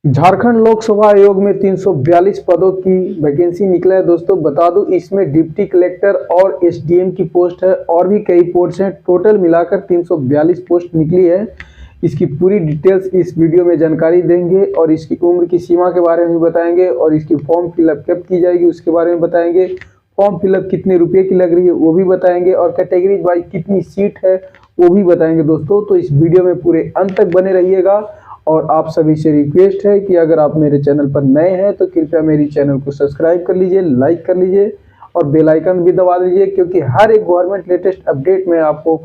झारखंड लोक सेवा आयोग में 342 पदों की वैकेंसी निकला है दोस्तों। बता दूं इसमें डिप्टी कलेक्टर और एसडीएम की पोस्ट है और भी कई पोस्ट हैं। टोटल मिलाकर 342 पोस्ट निकली है। इसकी पूरी डिटेल्स इस वीडियो में जानकारी देंगे और इसकी उम्र की सीमा के बारे में बताएंगे और इसकी फॉर्म फिलअप कब की जाएगी उसके बारे में बताएंगे। फॉर्म फिलअप कितने रुपए की लग रही है वो भी बताएंगे और कैटेगरी वाइज कितनी सीट है वो भी बताएंगे दोस्तों। तो इस वीडियो में पूरे अंत तक बने रहिएगा। और आप सभी से रिक्वेस्ट है कि अगर आप मेरे चैनल पर नए हैं तो कृपया मेरी चैनल को सब्सक्राइब कर लीजिए, लाइक कर लीजिए और बेल आइकन भी दबा दीजिए, क्योंकि हर एक गवर्नमेंट लेटेस्ट अपडेट मैं आपको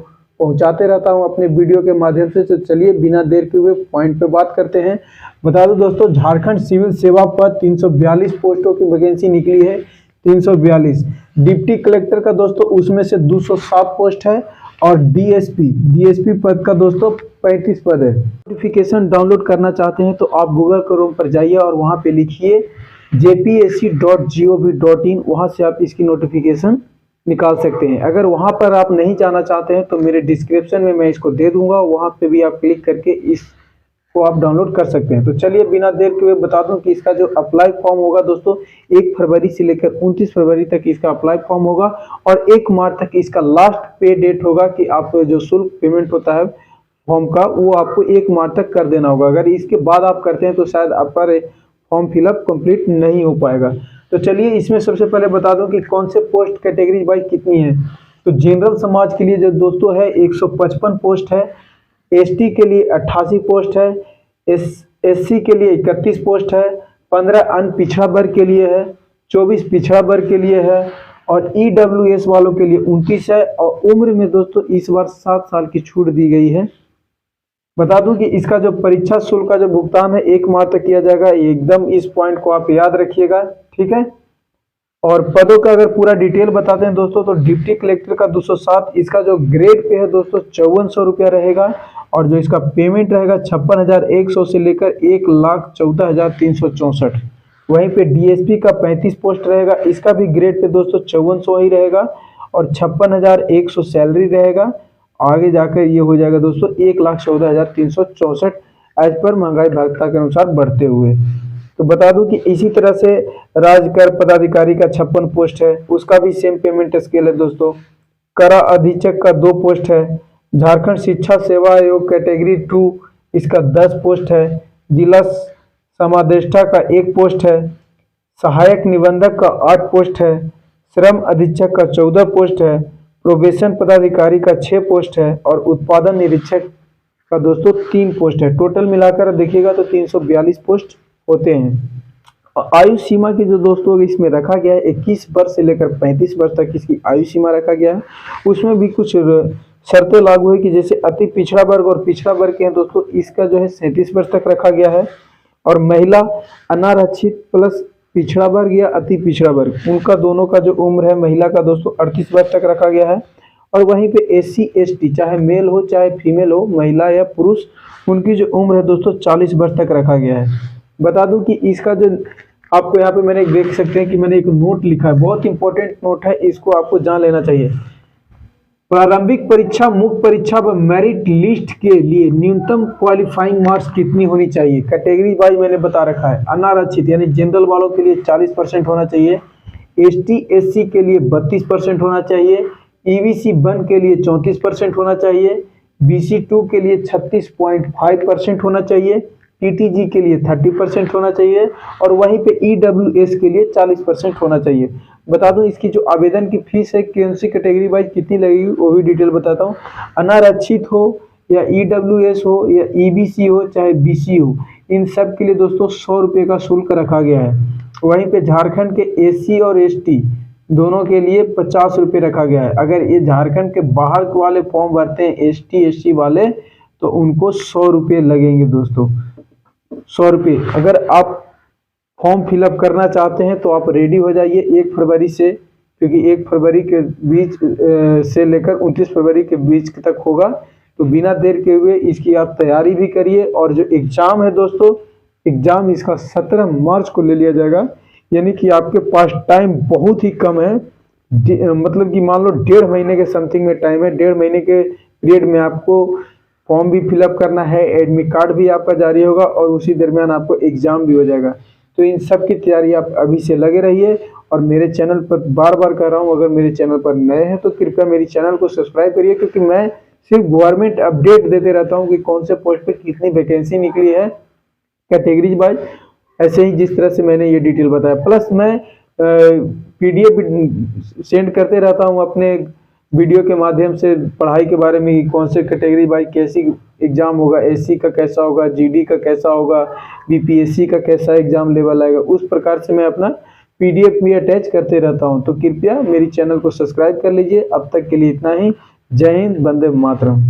पहुंचाते रहता हूं अपने वीडियो के माध्यम से। तो चलिए बिना देर के हुए पॉइंट पे बात करते हैं। बता दूं दोस्तों, झारखंड सिविल सेवा पर 342 पोस्टों की वैकेंसी निकली है। 342 डिप्टी कलेक्टर का दोस्तों उसमें से 207 पोस्ट है और डीएसपी पद का दोस्तों 35 पद है। नोटिफिकेशन डाउनलोड करना चाहते हैं तो आप गूगल क्रोम पर जाइए और वहां पे लिखिए jpsc.gov.in, वहां से आप इसकी नोटिफिकेशन निकाल सकते हैं। अगर वहां पर आप नहीं जाना चाहते हैं तो मेरे डिस्क्रिप्शन में मैं इसको दे दूंगा, वहां पे भी आप क्लिक करके इसको आप डाउनलोड कर सकते हैं। तो चलिए बिना देर के हुए बता दूं कि इसका जो अप्लाई फॉर्म होगा दोस्तों 1 फरवरी से लेकर 29 फरवरी तक इसका अप्लाई फॉर्म होगा और 1 मार्च तक इसका लास्ट पे डेट होगा कि आप जो शुल्क पेमेंट होता है फॉर्म का वो आपको 1 मार्च तक कर देना होगा। अगर इसके बाद आप करते हैं तो शायद आपका फॉर्म फिलअप कंप्लीट नहीं हो पाएगा। तो चलिए इसमें सबसे पहले बता दूं कि कौन से पोस्ट कैटेगरी वाइज कितनी है। तो जनरल समाज के लिए जो दोस्तों है 155 पोस्ट है, एसटी के लिए 88 पोस्ट है, एससी के लिए 31 पोस्ट है, 15 अन्य पिछड़ा वर्ग के लिए है, 24 पिछड़ा वर्ग के लिए है और ईडब्ल्यूएस वालों के लिए 29 है। और उम्र में दोस्तों इस बार 7 साल की छूट दी गई है। बता दूं कि इसका जो परीक्षा शुल्क का जो भुगतान है 1 मार्च तक किया जाएगा। एकदम इस पॉइंट को आप याद रखिएगा, ठीक है। और पदों का अगर पूरा डिटेल बताते हैं दोस्तों तो डिप्टी कलेक्टर का 207, इसका जो ग्रेड पे है दोस्तों 5400 रुपया रहेगा और जो इसका पेमेंट रहेगा 56,100 से लेकर 1,14,364। वहीं पे डीएसपी का 35 पोस्ट रहेगा, इसका भी ग्रेड पे दोस्तों 5400 ही रहेगा और 56,100 सैलरी रहेगा। आगे जाकर ये हो जाएगा दोस्तों 1,14,364 एज पर महंगाई भत्ता के अनुसार बढ़ते हुए। तो बता दूं कि इसी तरह से राज्य कर पदाधिकारी का 56 पोस्ट है, उसका भी सेम पेमेंट स्केल है दोस्तों। करा अधीक्षक का 2 पोस्ट है। झारखंड शिक्षा सेवा आयोग कैटेगरी 2 इसका 10 पोस्ट है। जिला समादेष्टा का 1 पोस्ट है। सहायक निबंधक का 8 पोस्ट है। श्रम अधीक्षक का 14 पोस्ट है। प्रोबेशन पदाधिकारी का 6 पोस्ट है और उत्पादन निरीक्षक का दोस्तों 3 पोस्ट है। टोटल मिलाकर देखिएगा तो 342 पोस्ट होते हैं। आयु सीमा की जो दोस्तों इसमें रखा गया है 21 वर्ष से लेकर 35 वर्ष तक इसकी आयु सीमा रखा गया है। उसमें भी कुछ शर्तें लागू है कि जैसे अति पिछड़ा वर्ग और पिछड़ा वर्ग के हैं दोस्तों, इसका जो है 37 वर्ष तक रखा गया है। और महिला अनारक्षित प्लस पिछड़ा वर्ग या अति पिछड़ा वर्ग, उनका दोनों का जो उम्र है महिला का दोस्तों 38 वर्ष तक रखा गया है। और वहीं पे एससी एसटी चाहे मेल हो चाहे फीमेल हो, महिला या पुरुष, उनकी जो उम्र है दोस्तों 40 वर्ष तक रखा गया है। बता दूं कि इसका जो आपको यहाँ पे मैंने देख सकते हैं कि मैंने एक नोट लिखा है, बहुत इंपॉर्टेंट नोट है, इसको आपको जान लेना चाहिए। प्रारंभिक परीक्षा, मुख्य परीक्षा व मेरिट लिस्ट के लिए न्यूनतम क्वालिफाइंग मार्क्स कितनी होनी चाहिए। कैटेगरी वाइज मैंने बता रखा है। अनारक्षित यानी जनरल वालों के लिए 40% होना चाहिए, एसटी एससी के लिए 32% होना चाहिए, ईबीसी 1 के लिए 34% होना चाहिए, बीसी 2 के लिए 36.5% होना चाहिए, टीटीजी के लिए 30% होना चाहिए और वहीं पे ईडब्ल्यूएस के लिए 40% होना चाहिए। बता दूं इसकी जो आवेदन की फीस है कौन सी कैटेगरी वाइज कितनी लगेगी वो भी डिटेल बताता हूं। अनारक्षित हो या ईडब्ल्यूएस हो या ईबीसी हो चाहे बीसी हो, इन सब के लिए दोस्तों 100 रुपये का शुल्क रखा गया है। वहीं पे झारखंड के एससी और एसटी दोनों के लिए 50 रुपये रखा गया है। अगर ये झारखंड के बाहर वाले फॉर्म भरते हैं एसटी एससी वाले तो उनको 100 रुपये लगेंगे दोस्तों, 100 रुपये। अगर आप फॉर्म फिलअप करना चाहते हैं तो आप रेडी हो जाइए 1 फरवरी से, क्योंकि 1 फरवरी के बीच से लेकर 29 फरवरी के बीच तक होगा। तो बिना देर के हुए इसकी आप तैयारी भी करिए। और जो एग्ज़ाम है दोस्तों, एग्ज़ाम इसका 17 मार्च को ले लिया जाएगा, यानी कि आपके पास टाइम बहुत ही कम है। मतलब कि मान लो 1.5 महीने के समथिंग में टाइम है। 1.5 महीने के पीरियड में आपको फॉर्म भी फिलअप करना है, एडमिट कार्ड भी आपका जारी होगा और उसी दरमियान आपको एग्ज़ाम भी हो जाएगा। तो इन सब की तैयारी आप अभी से लगे रहिए। और मेरे चैनल पर बार बार कह रहा हूँ, अगर मेरे चैनल पर नए हैं तो कृपया मेरे चैनल को सब्सक्राइब करिए, क्योंकि मैं सिर्फ गवर्नमेंट अपडेट देते रहता हूँ कि कौन से पोस्ट पे कितनी वैकेंसी निकली है कैटेगरीज वाइज। ऐसे ही जिस तरह से मैंने ये डिटेल बताया, प्लस मैं PDF सेंड करते रहता हूँ अपने वीडियो के माध्यम से पढ़ाई के बारे में, कौन से कैटेगरी वाइज कैसी एग्जाम होगा, SC का कैसा होगा, GD का कैसा होगा, BPSC का कैसा एग्जाम लेवल आएगा। उस प्रकार से मैं अपना PDF भी अटैच करते रहता हूं। तो कृपया मेरी चैनल को सब्सक्राइब कर लीजिए। अब तक के लिए इतना ही। जय हिंद, वंदे मातरम।